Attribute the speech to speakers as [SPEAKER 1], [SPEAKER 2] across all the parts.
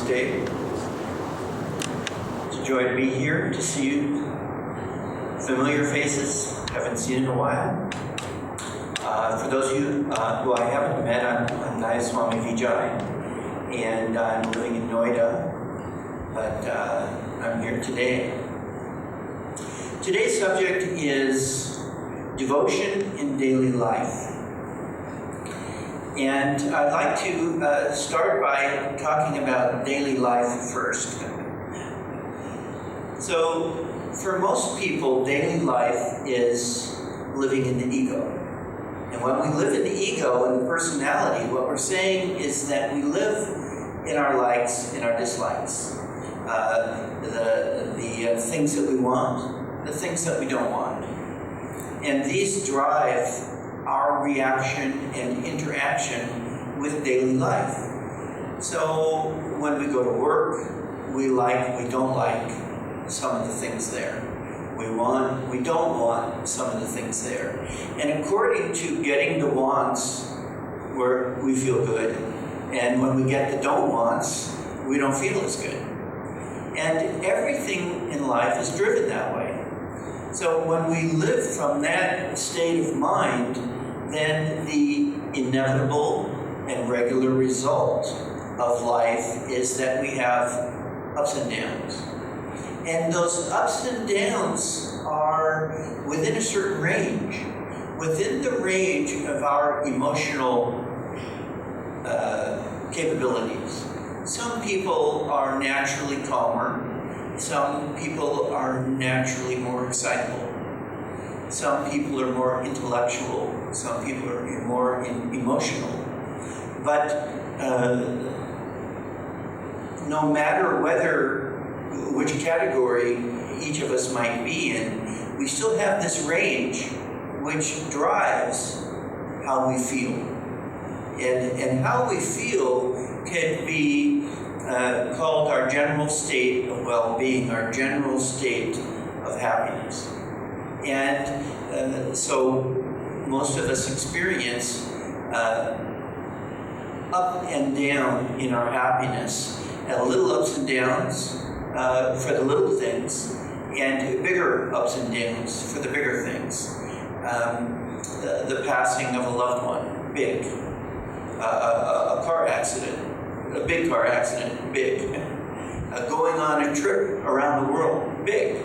[SPEAKER 1] Day. It's a joy to be here, to see you. Familiar faces, haven't seen in a while. For those of you who I haven't met, I'm Nayaswami Vijay, and I'm living in Noida, but I'm here today. Today's subject is devotion in daily life. And I'd like to start by talking about daily life first. So, for most people, daily life is living in the ego. And when we live in the ego and the personality, what we're saying is that we live in our likes and our dislikes. The things that we want, the things that we don't want. And these drive our reaction and interaction with daily life. So when we go to work, we don't like some of the things there. We don't want some of the things there. And according to getting the wants, we feel good. And when we get the don't wants, we don't feel as good. And everything in life is driven that way. So when we live from that state of mind, then the inevitable and regular result of life is that we have ups and downs. And those ups and downs are within a certain range, within the range of our emotional capabilities. Some people are naturally calmer. Some people are naturally more excitable. Some people are more intellectual. Some people are more emotional. But no matter which category each of us might be in, we still have this range which drives how we feel. And how we feel can be called our general state of well-being, our general state of happiness. And so most of us experience up and down in our happiness, little ups and downs for the little things, and bigger ups and downs for the bigger things. The passing of a loved one, big. A car accident, a big car accident, big. Going on a trip around the world, big.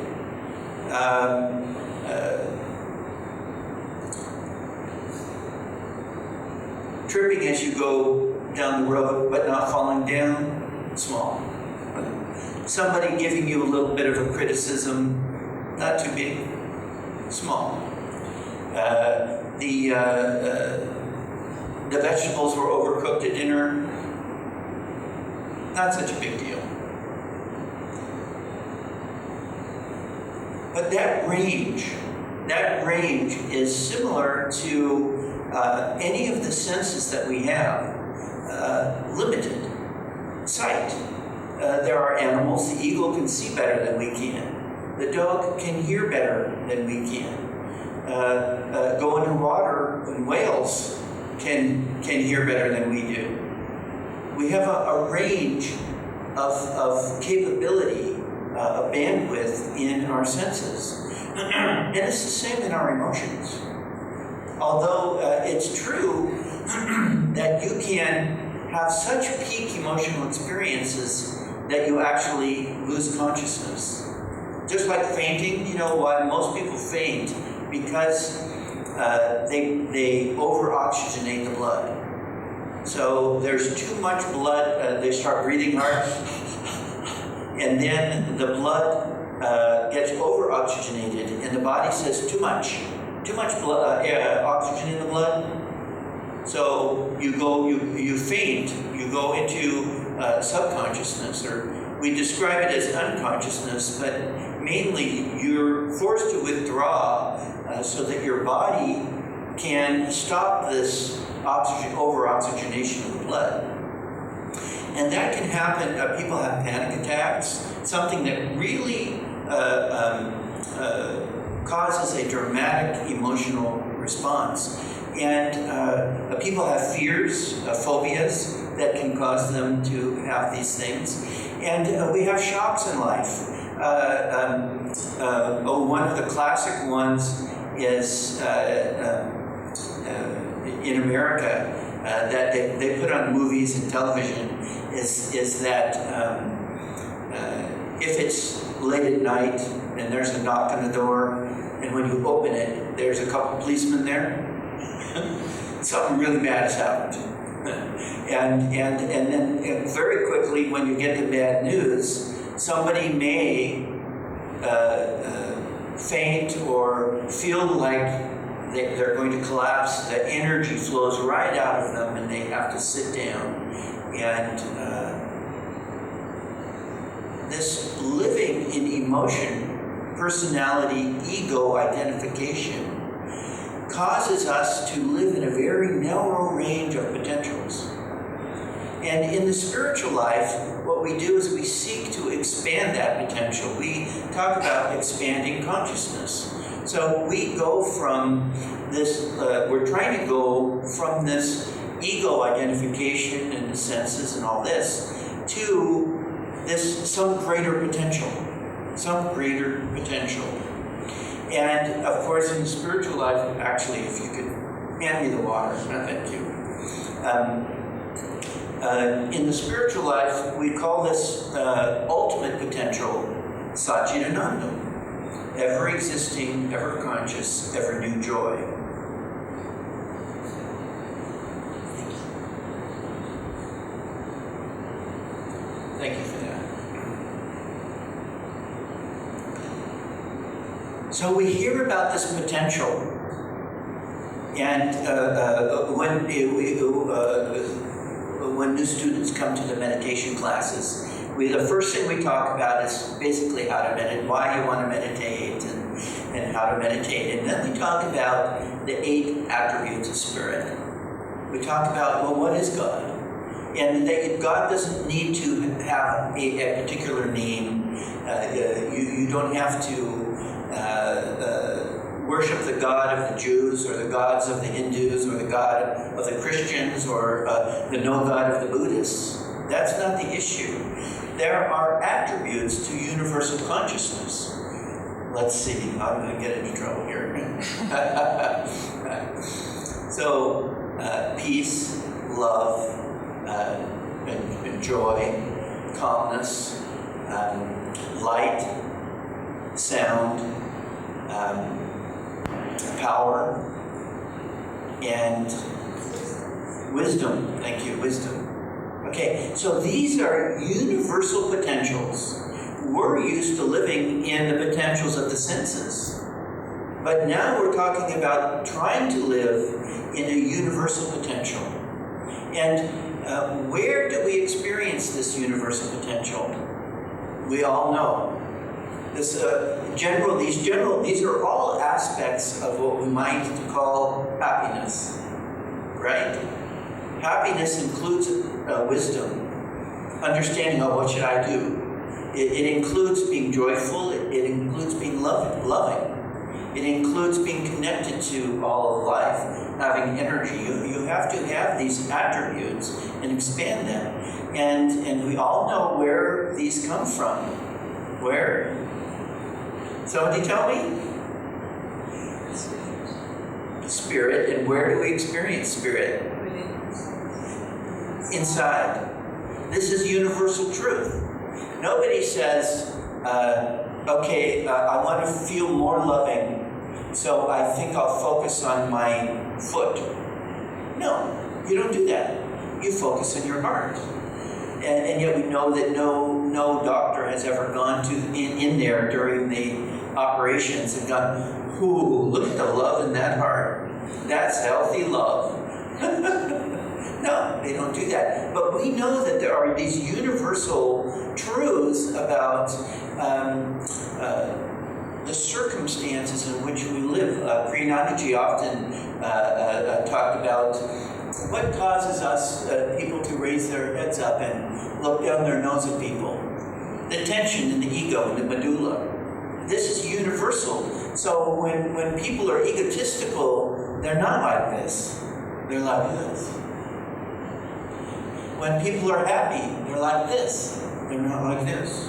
[SPEAKER 1] Tripping as you go down the road but not falling down, small. Somebody giving you a little bit of a criticism, not too big, small. The vegetables were overcooked at dinner, not such a big deal. But that range is similar to any of the senses that we have. Limited. Sight. There are animals, the eagle can see better than we can. The dog can hear better than we can. Go underwater, and whales can hear better than we do. We have a range of capability, a bandwidth in our senses. And it's the same in our emotions. Although it's true that you can have such peak emotional experiences that you actually lose consciousness. Just like fainting, why most people faint? Because they over-oxygenate the blood. So there's too much blood, they start breathing hard, and then the blood gets over-oxygenated, and the body says too much blood, oxygen in the blood. So you faint, you go into subconsciousness, or we describe it as unconsciousness, but mainly you're forced to withdraw so that your body can stop this over-oxygenation of the blood. And that can happen, people have panic attacks, something that really causes a dramatic emotional response. And people have fears, phobias that can cause them to have these things. And we have shocks in life. One of the classic ones is in America that they put on movies and television is that if it's late at night and there's a knock on the door, and when you open it, there's a couple policemen there, something really bad has happened. And then very quickly, when you get the bad news, somebody may faint or feel like they're going to collapse. The energy flows right out of them, and they have to sit down. And this living in emotion, personality, ego identification causes us to live in a very narrow range of potentials. And in the spiritual life, what we do is we seek to expand that potential. We talk about expanding consciousness. So we go from this, we're trying to go from this ego identification and the senses and all this to this some greater potential. And of course, in the spiritual life, actually, if you could hand me the water, thank you. In the spiritual life, we call this ultimate potential Satchidananda, ever existing, ever conscious, ever new joy. Thank you for that. So we hear about this potential, and when new students come to the meditation classes, the first thing we talk about is basically how to meditate, why you want to meditate, and how to meditate. And then we talk about the 8 attributes of spirit. We talk about, well, what is God? And that God doesn't need to have a particular name. You don't have to worship the God of the Jews or the gods of the Hindus or the God of the Christians or the no God of the Buddhists. That's not the issue. There are attributes to universal consciousness. Let's see, how do I get into trouble here? So, peace, love, and joy, calmness, light, sound, power, and wisdom. Thank you, wisdom. Okay, so these are universal potentials. We're used to living in the potentials of the senses. But now we're talking about trying to live in a universal potential. And where do we experience this universal potential? We all know. These are all aspects of what we might call happiness, right? Happiness includes wisdom, understanding, oh, what should I do? It includes being joyful. It includes being loving. It includes being connected to all of life, having energy. You have to have these attributes and expand them. And we all know where these come from. Where? Somebody tell me? Spirit. And where do we experience spirit? Inside. This is universal truth. Nobody says, okay, I want to feel more loving, so I think I'll focus on my foot. No, you don't do that. You focus on your heart. And yet we know that no doctor has ever gone in there during the operations and gone, ooh, look at the love in that heart. That's healthy love. No, they don't do that. But we know that there are these universal truths about the circumstances in which we live. Priyanandaji often talked about what causes us, people, to raise their heads up and look down their nose at people. The tension in the ego, in the medulla. This is universal. So when people are egotistical, they're not like this. They're like this. When people are happy, they're like this. They're not like this.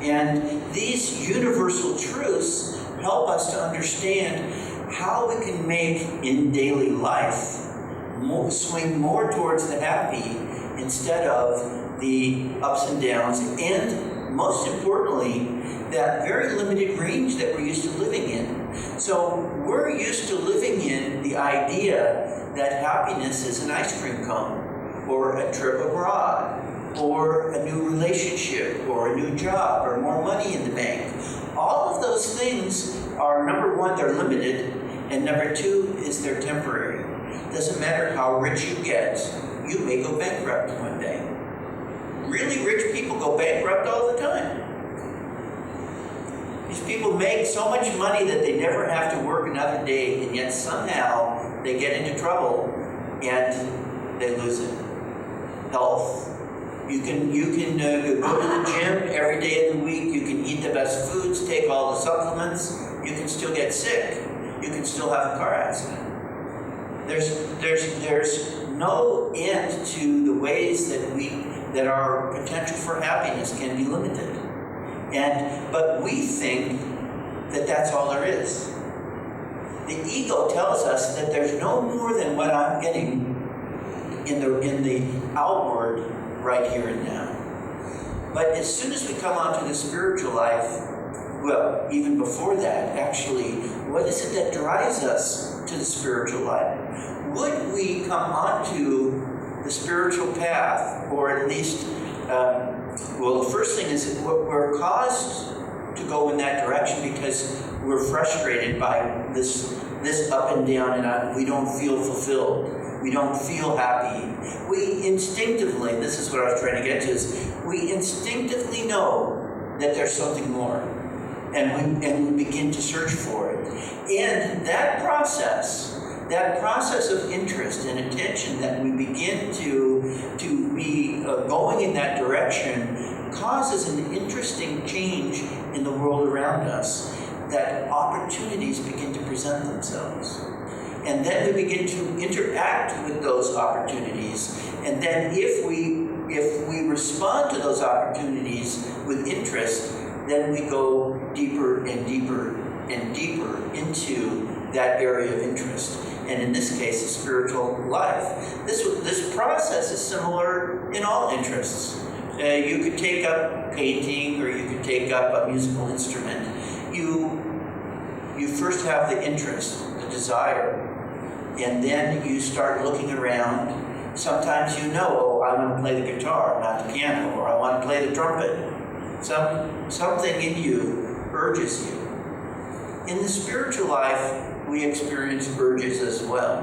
[SPEAKER 1] And these universal truths help us to understand how we can make in daily life swing more towards the happy instead of the ups and downs, and most importantly, that very limited range that we're used to living in. So we're used to living in the idea that happiness is an ice cream cone, or a trip abroad, or a new relationship, or a new job, or more money in the bank. All of those things are, number one, they're limited, and number two is they're temporary. Doesn't matter how rich you get, you may go bankrupt one day. Really rich people go bankrupt all the time. These people make so much money that they never have to work another day, and yet somehow they get into trouble and they lose it. Health. You can go to the gym every day of the week. You can eat the best foods, take all the supplements. You can still get sick. You can still have a car accident. There's no end to the ways that our potential for happiness can be limited. But we think that that's all there is. The ego tells us that there's no more than what I'm getting in the outward right here and now. But as soon as we come onto the spiritual life, well, even before that, actually, what is it that drives us to the spiritual life? Would we come onto the spiritual path, or at least, well, the first thing is that we're caused to go in that direction because we're frustrated by this up and down, and we don't feel fulfilled. We don't feel happy. We instinctively, this is what I was trying to get to, is we instinctively know that there's something more. And we begin to search for it. And that process of interest and attention that we begin to be going in that direction causes an interesting change in the world around us, that opportunities begin to present themselves. And then we begin to interact with those opportunities. And then if we respond to those opportunities with interest, then we go deeper and deeper and deeper into that area of interest. And in this case, the spiritual life. This process is similar in all interests. You could take up painting, or you could take up a musical instrument. You first have the interest, the desire, and then you start looking around. Sometimes you know, I want to play the guitar, not the piano, or I want to play the trumpet. Something in you urges you. In the spiritual life, we experience urges as well.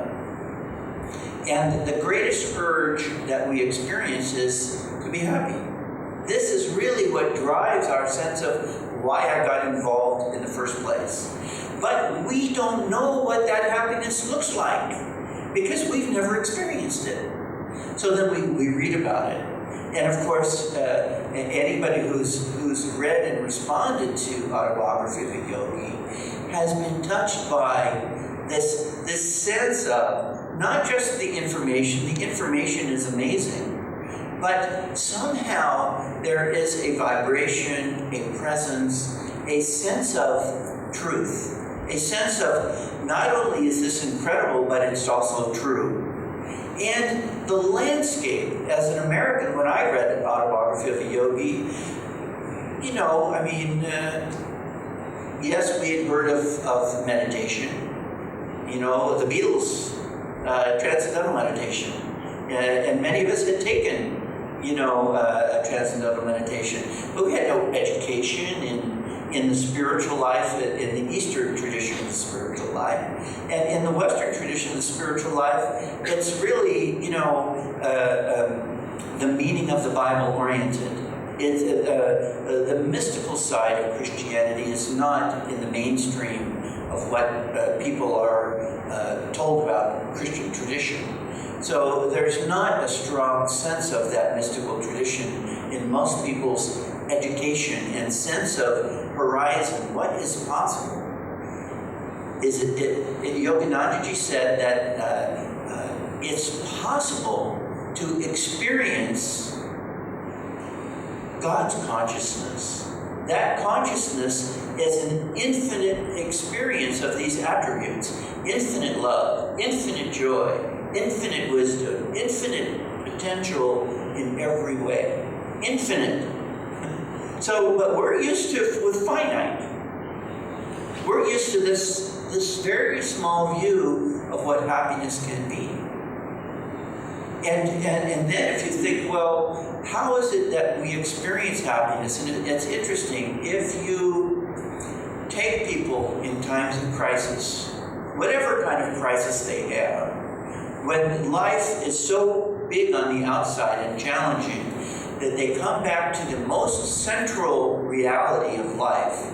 [SPEAKER 1] And the greatest urge that we experience is to be happy. This is really what drives our sense of why I got involved in the first place. But we don't know what that happiness looks like because we've never experienced it. So then we read about it. And of course, anybody who's read and responded to Autobiography of a Yogi has been touched by this sense of not just the information is amazing, but somehow there is a vibration, a presence, a sense of truth, a sense of not only is this incredible, but it's also true. And the landscape, as an American, when I read Autobiography of a Yogi, yes, we had heard of meditation. The Beatles, transcendental meditation. And many of us had taken, a transcendental meditation. But we had no education in the spiritual life, in the Eastern tradition of the spiritual life. And in the Western tradition of the spiritual life, it's really, the meaning of the Bible oriented. The mystical side of Christianity is not in the mainstream of what people are told about Christian tradition. So there's not a strong sense of that mystical tradition in most people's education and sense of horizon, what is possible. Yoganandaji said that it's possible to experience God's consciousness. That consciousness is an infinite experience of these attributes: infinite love, infinite joy, infinite wisdom, infinite potential in every way. Infinite. So, but we're used to with finite. We're used to this very small view of what happiness can be. And then if you think, well, how is it that we experience happiness? And it's interesting, if you take people in times of crisis, whatever kind of crisis they have, when life is so big on the outside and challenging, that they come back to the most central reality of life.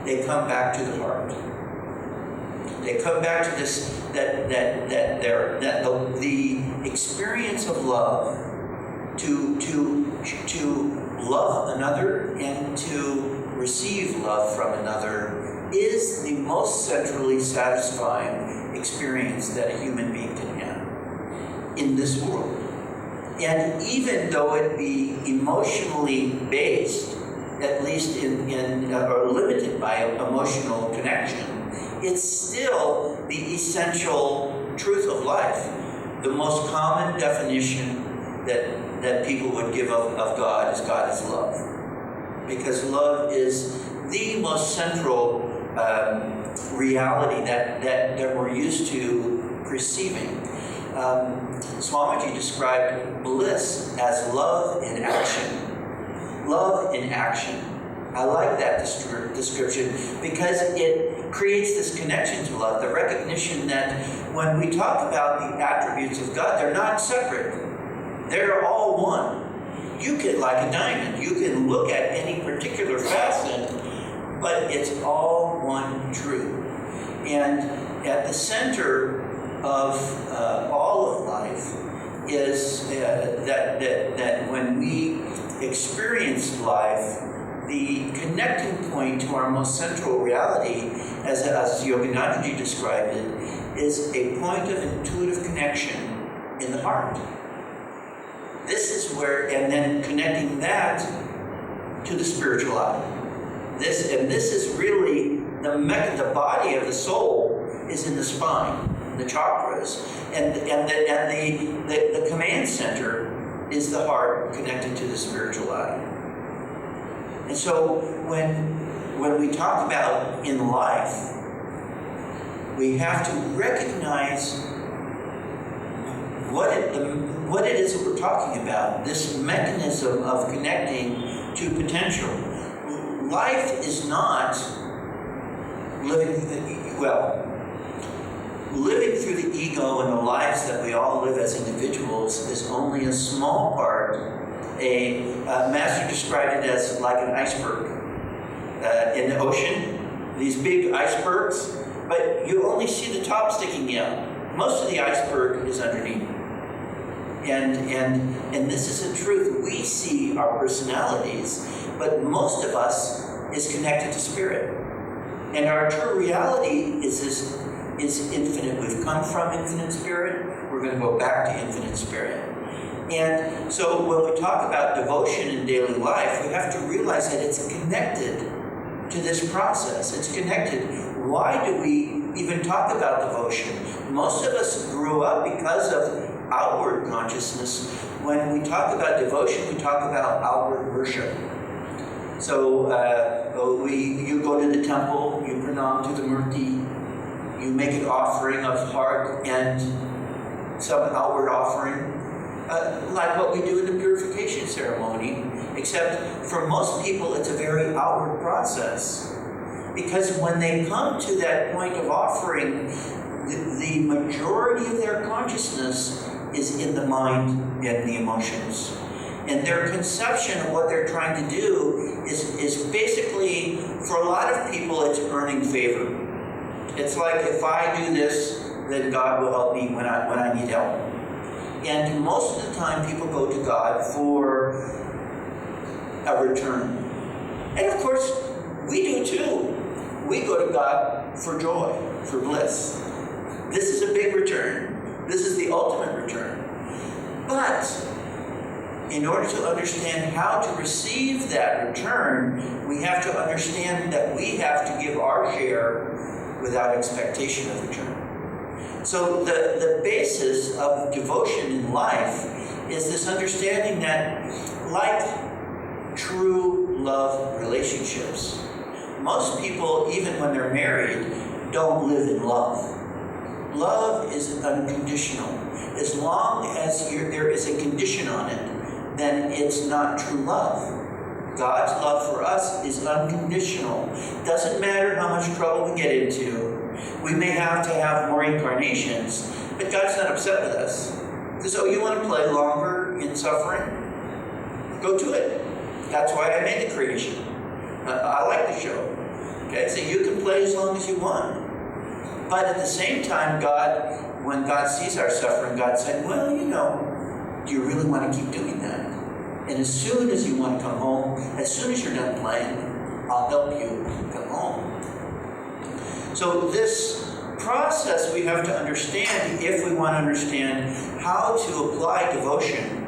[SPEAKER 1] They come back to the heart. They come back to this, the experience of love, to love another and to receive love from another is the most centrally satisfying experience that a human being can have in this world. And even though it be emotionally based, at least or limited by emotional connection, it's still the essential truth of life. The most common definition that people would give of God is love. Because love is the most central reality that we're used to perceiving. Swamiji described bliss as love in action. Love in action. I like that description because it creates this connection to love, the recognition that when we talk about the attributes of God, they're not separate. They're all one. You can, like a diamond, you can look at any particular facet, but it's all one truth. And at the center of all of life is that when we experience life, the connecting point to our most central reality, as Yoganandaji described it, is a point of intuitive connection in the heart. This is where, and then connecting that to the spiritual eye. This is really the body of the soul is in the spine, the chakras, and the command center is the heart connected to the spiritual eye. And so when we talk about in life, we have to recognize what it is that we're talking about, this mechanism of connecting to potential. Life is not living through the ego and the lives that we all live as individuals is only a small part. A master described it as like an iceberg in the ocean, these big icebergs, but you only see the top sticking out. Most of the iceberg is underneath. And this is the truth. We see our personalities, but most of us is connected to spirit. And our true reality is infinite. We've come from infinite spirit. We're going to go back to infinite spirit. And so when we talk about devotion in daily life, we have to realize that it's connected to this process. It's connected. Why do we even talk about devotion? Most of us grew up because of outward consciousness. When we talk about devotion, we talk about outward worship. So you go to the temple, you pranam to the murti, you make an offering of heart and some outward offering. Like what we do in the purification ceremony, except for most people it's a very outward process. Because when they come to that point of offering, the majority of their consciousness is in the mind and the emotions. And their conception of what they're trying to do is basically, for a lot of people, it's earning favor. It's like, if I do this, then God will help me when I need help. And most of the time, people go to God for a return. And of course, we do too. We go to God for joy, for bliss. This is a big return. This is the ultimate return. But in order to understand how to receive that return, we have to understand that we have to give our share without expectation of return. So the basis of devotion in life is this understanding that, like true love relationships, most people, even when they're married, don't live in love. Love is unconditional. As long as there is a condition on it, then it's not true love. God's love for us is unconditional. Doesn't matter how much trouble we get into. We may have to have more incarnations, but God's not upset with us. He says, oh, you want to play longer in suffering? Go to it. That's why I made the creation. I like the show. Okay, so you can play as long as you want. But at the same time, God, when God sees our suffering, God said, well, do you really want to keep doing that? And as soon as you want to come home, as soon as you're done playing, I'll help you come home. So this process we have to understand if we want to understand how to apply devotion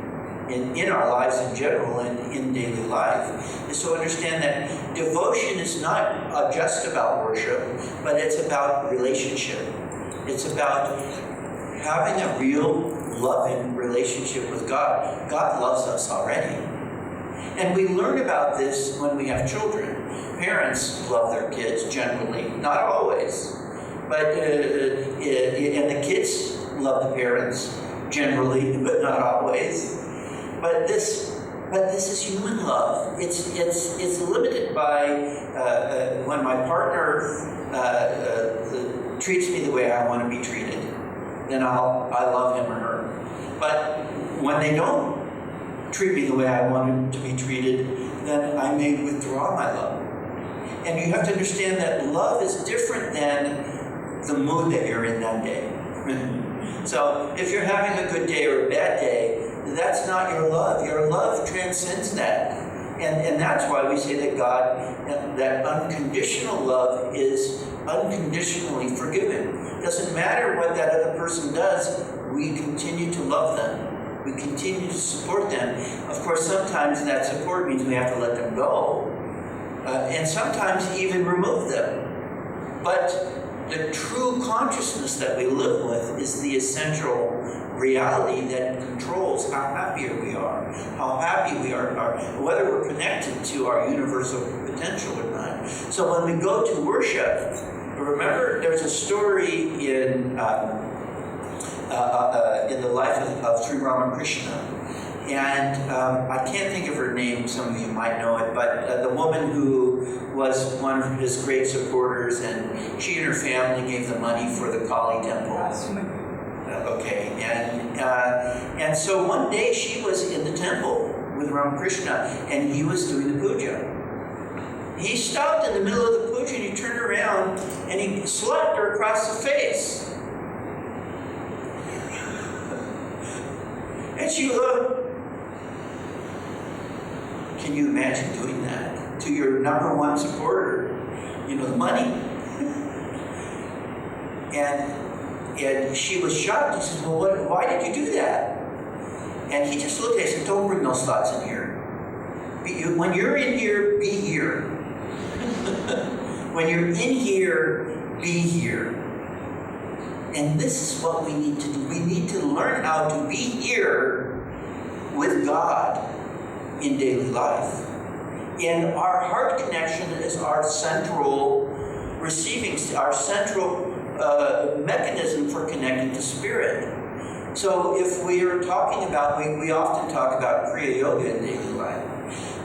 [SPEAKER 1] in our lives in general and in daily life, is to understand that devotion is not just about worship, but it's about relationship. It's about having a real loving relationship with God. God loves us already. And we learn about this when we have children. Parents love their kids generally, not always. But and the kids love the parents generally, but not always. But this is human love. It's limited by when my partner treats me the way I want to be treated, then I love him or her. But when they don't treat me the way I want to be treated, then I may withdraw my love. And you have to understand that love is different than the mood that you're in that day. So if you're having a good day or a bad day, that's not your love. Your love transcends that. And that's why we say that God, that unconditional love is unconditionally forgiven. Doesn't matter what that other person does, we continue to love them. We continue to support them. Of course, sometimes that support means we have to let them go. And sometimes even remove them. But the true consciousness that we live with is the essential reality that controls how happy we are, whether we're connected to our universal potential or not. So when we go to worship, remember there's a story in the life of Sri Ramakrishna. And I can't think of her name, some of you might know it, but the woman who was one of his great supporters, and she and her family gave the money for the Kali temple. Okay, and so one day she was in the temple with Ramakrishna, and he was doing the puja. He stopped in the middle of the puja, and he turned around, and he slapped her across the face. And she looked. Can you imagine doing that to your number one supporter? The money. And she was shocked. He said, well, why did you do that? And he just looked at her and said, don't bring those thoughts in here. When you're in here, be here. When you're in here, be here. And this is what we need to do. We need to learn how to be here with God in daily life. And our heart connection is our central our central mechanism for connecting to spirit. So if we are talking about, we often talk about Kriya Yoga in daily life.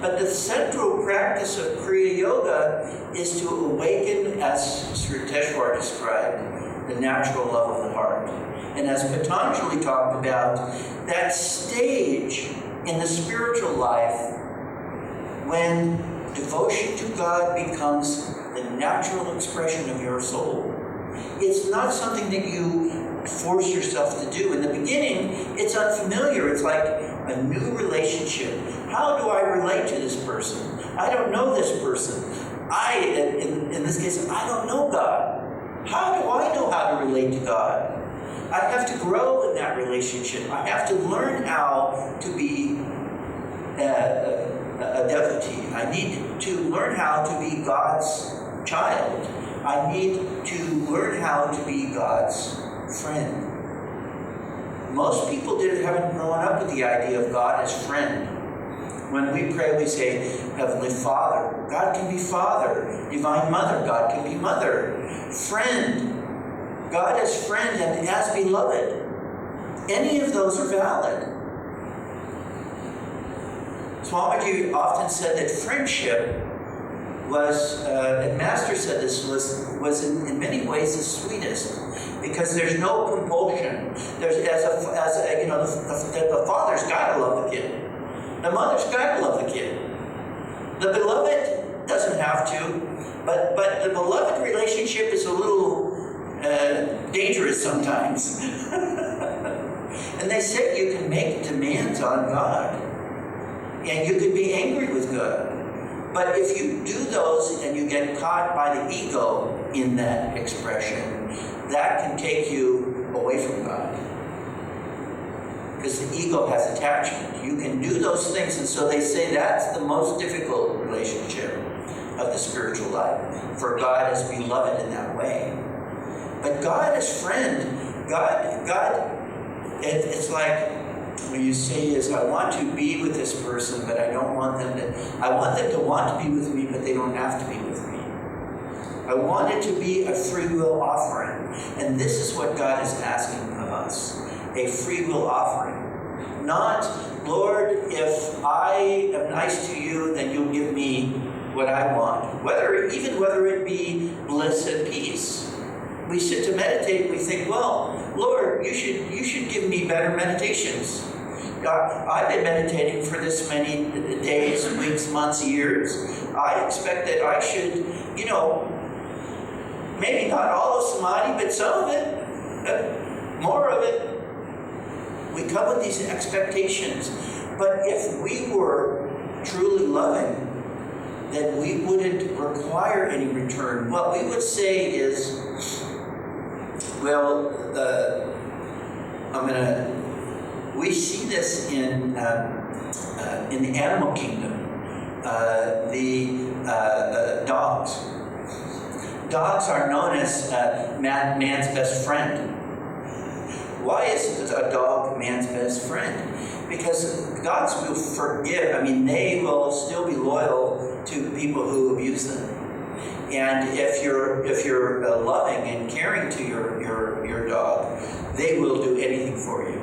[SPEAKER 1] But the central practice of Kriya Yoga is to awaken, as Sri Teshwar described, the natural love of the heart. And as Patanjali talked about, that stage in the spiritual life when devotion to God becomes the natural expression of your soul. It's not something that you force yourself to do. In the beginning, it's unfamiliar. It's like a new relationship. How do I relate to this person? I don't know this person. In this case, I don't know God. How do I know how to relate to God? I have to grow in that relationship. I have to learn how to be a devotee. I need to learn how to be God's child. I need to learn how to be God's friend. Most people haven't grown up with the idea of God as friend. When we pray, we say, Heavenly Father. God can be Father. Divine Mother. God can be Mother. Friend. God as friend and as beloved. Any of those are valid. Swamiji often said that friendship was, and Master said this, was in many ways the sweetest, because there's no compulsion. There's the father's got to love the kid. The mother's got to love the kid. The beloved doesn't have to, but the beloved relationship is a little dangerous sometimes. And they say you can make demands on God, and you can be angry with God. But if you do those and you get caught by the ego in that expression, that can take you away from God. Because the ego has attachment. You can do those things, and so they say that's the most difficult relationship of the spiritual life, for God as beloved in that way. But God as friend, it's like when you say is, I want to be with this person, but I want them to want to be with me, but they don't have to be with me. I want it to be a free will offering. And this is what God is asking of us, a free will offering. Not, Lord, if I am nice to you, then you'll give me what I want. Whether it be bliss and peace. We sit to meditate, we think, well, Lord, you should give me better meditations. I've been meditating for this many days, weeks, months, years. I expect that I should, maybe not all of Samadhi, but some of it, more of it. We come with these expectations. But if we were truly loving, then we wouldn't require any return. What we would say is, we see this in the animal kingdom. The dogs. Dogs are known as man's best friend. Why is a dog man's best friend? Because dogs will forgive. They will still be loyal to people who abuse them. And if you're loving and caring to your dog, they will do anything for you.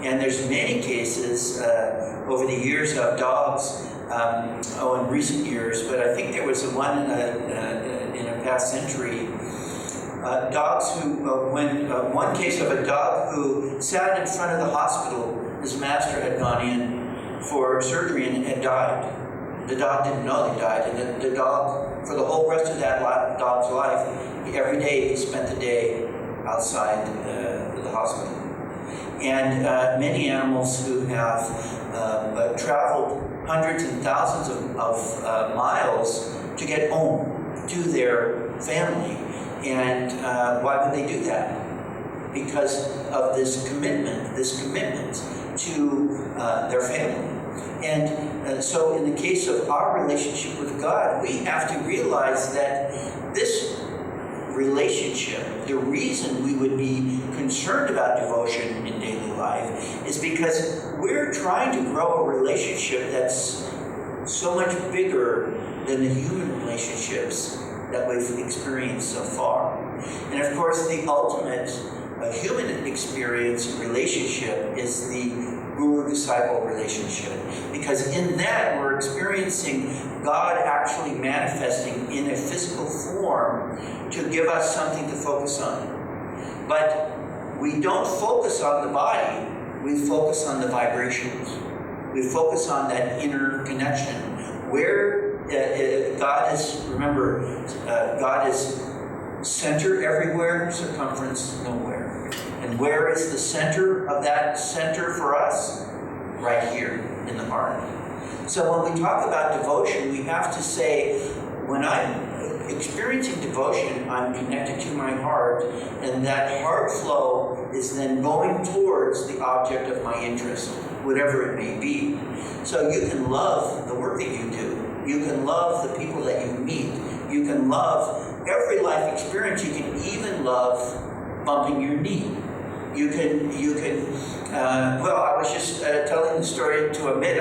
[SPEAKER 1] And there's many cases over the years of dogs, in recent years, but I think there was one in a past century. Dogs who, one case of a dog who sat in front of the hospital, his master had gone in for surgery and had died. The dog didn't know he died, and the dog, for the whole rest of that dog's life, every day he spent the day outside the hospital. And many animals who have traveled hundreds and thousands of miles to get home to their family. And why would they do that? Because of this commitment to their family. And so in the case of our relationship with God, we have to realize that this relationship, the reason we would be concerned about devotion in daily life is because we're trying to grow a relationship that's so much bigger than the human relationships that we've experienced so far. And of course, the ultimate human experience and relationship is the guru-disciple relationship. Because in that, we're experiencing God actually manifesting in a physical form to give us something to focus on. But we don't focus on the body, we focus on the vibrations. We focus on that inner connection. Where God is, remember, God is center everywhere, circumference nowhere. And where is the center of that center for us? Right here in the heart. So when we talk about devotion, we have to say, when I'm experiencing devotion, I'm connected to my heart, and that heart flow is then going towards the object of my interest, whatever it may be. So you can love the work that you do. You can love the people that you meet. You can love every life experience. You can even love bumping your knee. You can, well, I was just telling the story to Amit.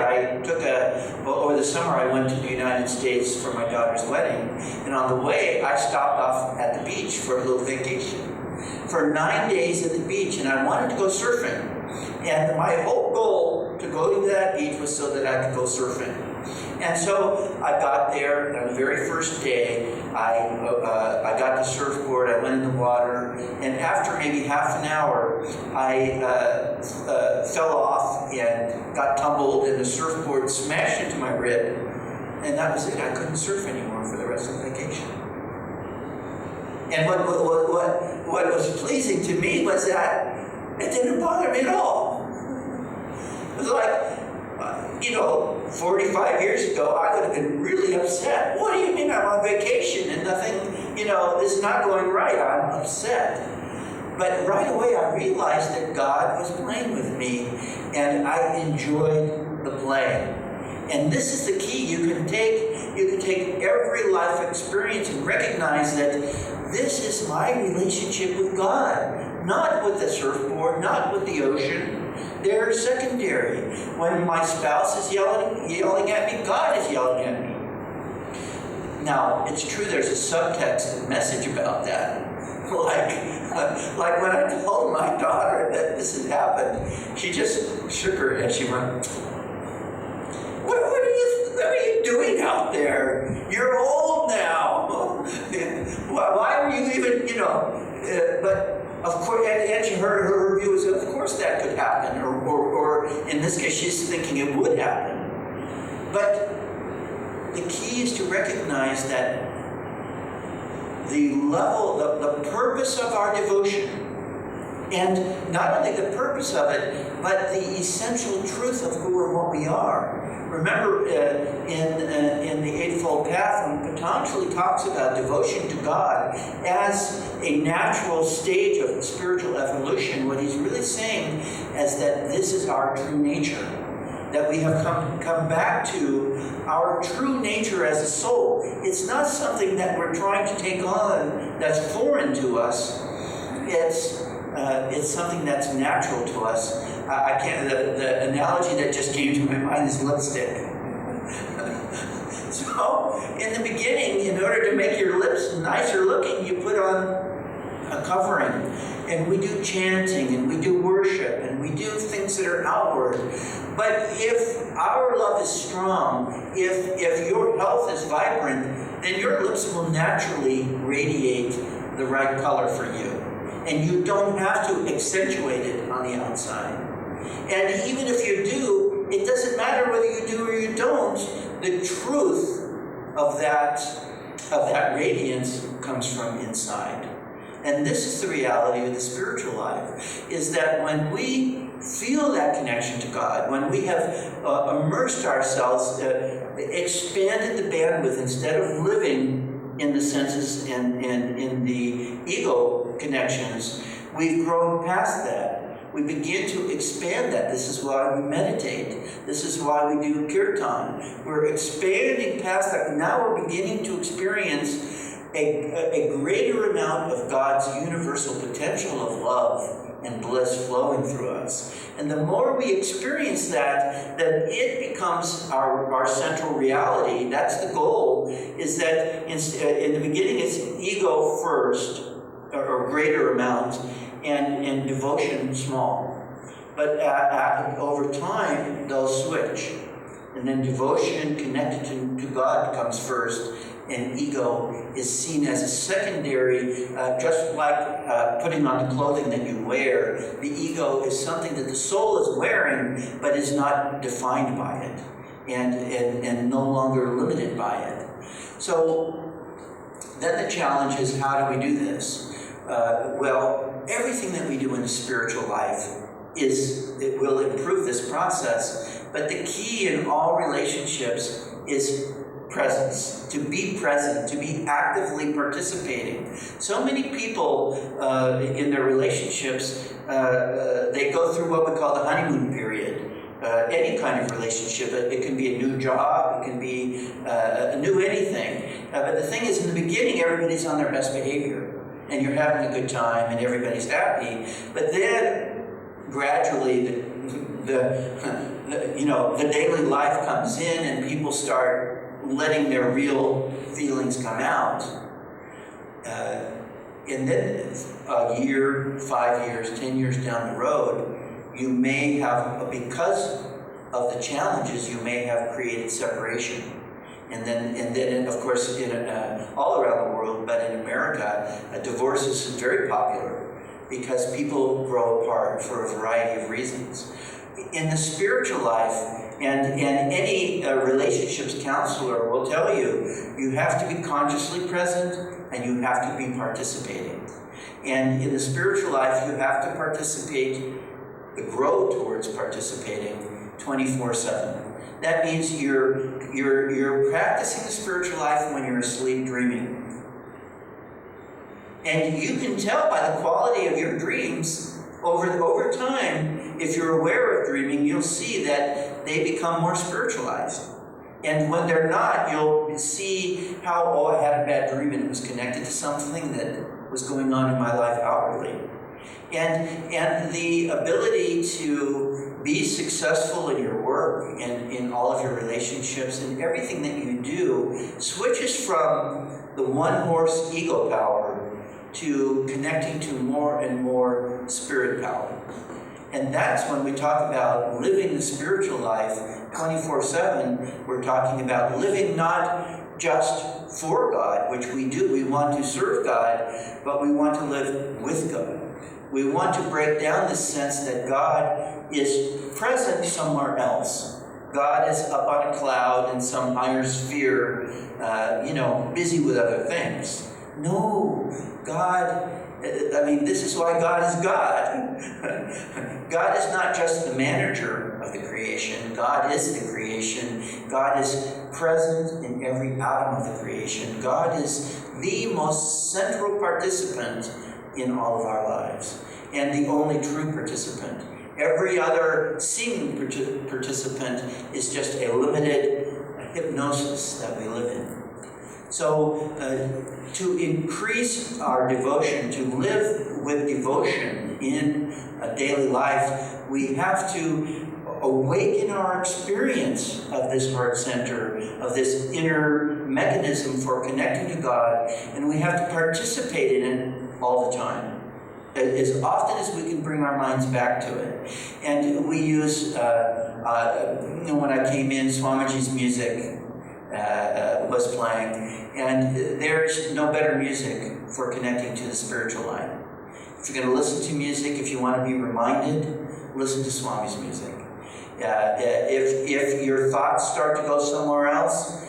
[SPEAKER 1] Over the summer I went to the United States for my daughter's wedding, and on the way I stopped off at the beach for a little vacation. For 9 days at the beach, and I wanted to go surfing. And my whole goal to go to that beach was so that I could go surfing. And so I got there, and on the very first day, I got the surfboard, I went in the water, and after maybe half an hour, I fell off and got tumbled, and the surfboard smashed into my rib, and that was it. I couldn't surf anymore for the rest of the vacation. And what was pleasing to me was that it didn't bother me at all. It was like, 45 years ago, I would have been really upset. What do you mean I'm on vacation and nothing, is not going right? I'm upset. But right away I realized that God was playing with me, and I enjoyed the play. And this is the key. You can take every life experience and recognize that this is my relationship with God, not with the surfboard, not with the ocean. They're secondary. When my spouse is yelling at me, God is yelling at me. Now, it's true there's a subtext message about that. Like when I told my daughter that this had happened, she just shook her head. She went, what are you doing out there? You're old now. Why are you even, but of course, and she heard her view was, of course that could happen, or in this case, she's thinking it would happen. But the key is to recognize that the level, the purpose of our devotion, and not only the purpose of it, but the essential truth of who and what we are. Remember, in the Eightfold Path, when Patanjali talks about devotion to God as a natural stage of spiritual evolution, what he's really saying is that this is our true nature, that we have come back to our true nature as a soul. It's not something that we're trying to take on that's foreign to us. It's something that's natural to us. The analogy that just came to my mind is lipstick. So, in the beginning, in order to make your lips nicer looking, you put on a covering. And we do chanting, and we do worship, and we do things that are outward. But if our love is strong, if your health is vibrant, then your lips will naturally radiate the right color for you. And you don't have to accentuate it on the outside. And even if you do, it doesn't matter whether you do or you don't. The truth of that radiance comes from inside. And this is the reality of the spiritual life, is that when we feel that connection to God, when we have immersed ourselves, expanded the bandwidth, instead of living in the senses and in the ego connections, we've grown past that. We begin to expand that. This is why we meditate. This is why we do kirtan. We're expanding past that. Now we're beginning to experience a greater amount of God's universal potential of love and bliss flowing through us. And the more we experience that, then it becomes our central reality. That's the goal, is that in the beginning it's ego first, or greater amount, and devotion small. But over time, they'll switch. And then devotion connected to God comes first, and ego is seen as a secondary, just like putting on the clothing that you wear. The ego is something that the soul is wearing, but is not defined by it, and no longer limited by it. So then the challenge is, how do we do this? Well, everything that we do in the spiritual life it will improve this process, but the key in all relationships is presence, to be present, to be actively participating. So many people in their relationships, they go through what we call the honeymoon period. Any kind of relationship. It can be a new job, it can be a new anything. But the thing is, in the beginning, everybody's on their best behavior, and you're having a good time, and everybody's happy. But then, gradually, the daily life comes in, and people start letting their real feelings come out. And then a year, 5 years, 10 years down the road, you may have, because of the challenges, you may have created separation. And then of course, all around the world, but in America, divorce is very popular because people grow apart for a variety of reasons. In the spiritual life, and any relationships counselor will tell you, you have to be consciously present and you have to be participating. And in the spiritual life, you have to participate, grow towards participating 24/7. That means you're practicing the spiritual life when you're asleep dreaming. And you can tell by the quality of your dreams over time. If you're aware of dreaming, you'll see that they become more spiritualized. And when they're not, you'll see how, I had a bad dream and it was connected to something that was going on in my life outwardly. And the ability to be successful in your work and in all of your relationships and everything that you do switches from the one-horse ego power to connecting to more and more spirit power. And that's when we talk about living the spiritual life 24/7, we're talking about living not just for God, which we do. We want to serve God, but we want to live with God. We want to break down this sense that God is present somewhere else. God is up on a cloud in some higher sphere, busy with other things. No, God, this is why God is God. God is not just the manager of the creation. God is the creation. God is present in every atom of the creation. God is the most central participant in all of our lives, and the only true participant. Every other seeming participant is just a limited hypnosis that we live in. So, to increase our devotion, to live with devotion in a daily life, we have to awaken our experience of this heart center, of this inner mechanism for connecting to God, and we have to participate in it all the time, as often as we can bring our minds back to it. And we use, when I came in, Swamiji's music was playing, and there's no better music for connecting to the spiritual life. If you're going to listen to music, if you want to be reminded, listen to Swami's music. If your thoughts start to go somewhere else,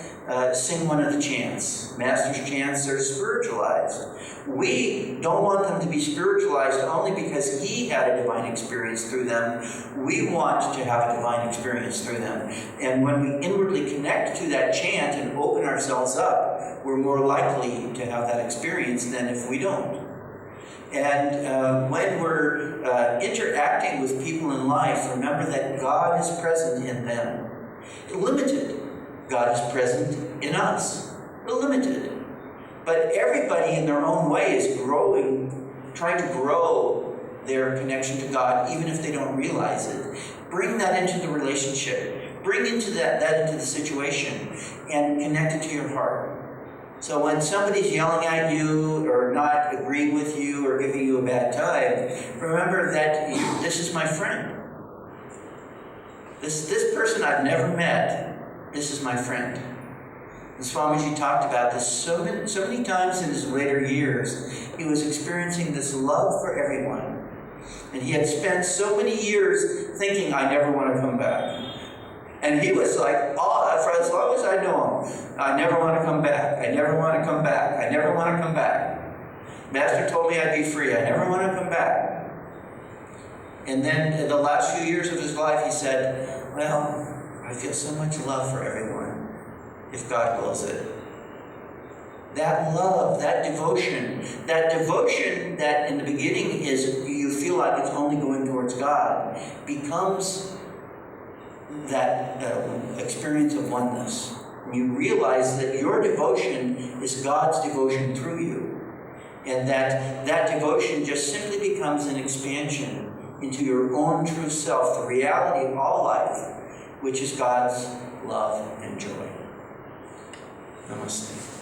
[SPEAKER 1] sing one of the chants. Master's chants are spiritualized. We don't want them to be spiritualized only because he had a divine experience through them. We want to have a divine experience through them. And when we inwardly connect to that chant and open ourselves up, we're more likely to have that experience than if we don't. And when we're interacting with people in life, remember that God is present in them. Limited. God is present in us. Limited. But everybody in their own way is growing, trying to grow their connection to God, even if they don't realize it. Bring that into the relationship. Bring into that into the situation and connect it to your heart. So when somebody's yelling at you or not agreeing with you or giving you a bad time, remember that this is my friend. This person I've never met, this is my friend. And Swamiji talked about this so many times in his later years. He was experiencing this love for everyone. And he had spent so many years thinking, I never want to come back. And he was like, for as long as I know him, I never want to come back. I never want to come back. I never want to come back. Master told me I'd be free. I never want to come back. And then in the last few years of his life, he said, well, I feel so much love for everyone. if God wills it. That love, that devotion that in the beginning is, you feel like it's only going towards God, becomes that experience of oneness. You realize that your devotion is God's devotion through you. And that devotion just simply becomes an expansion into your own true self, the reality of all life, which is God's love and joy. Namaste.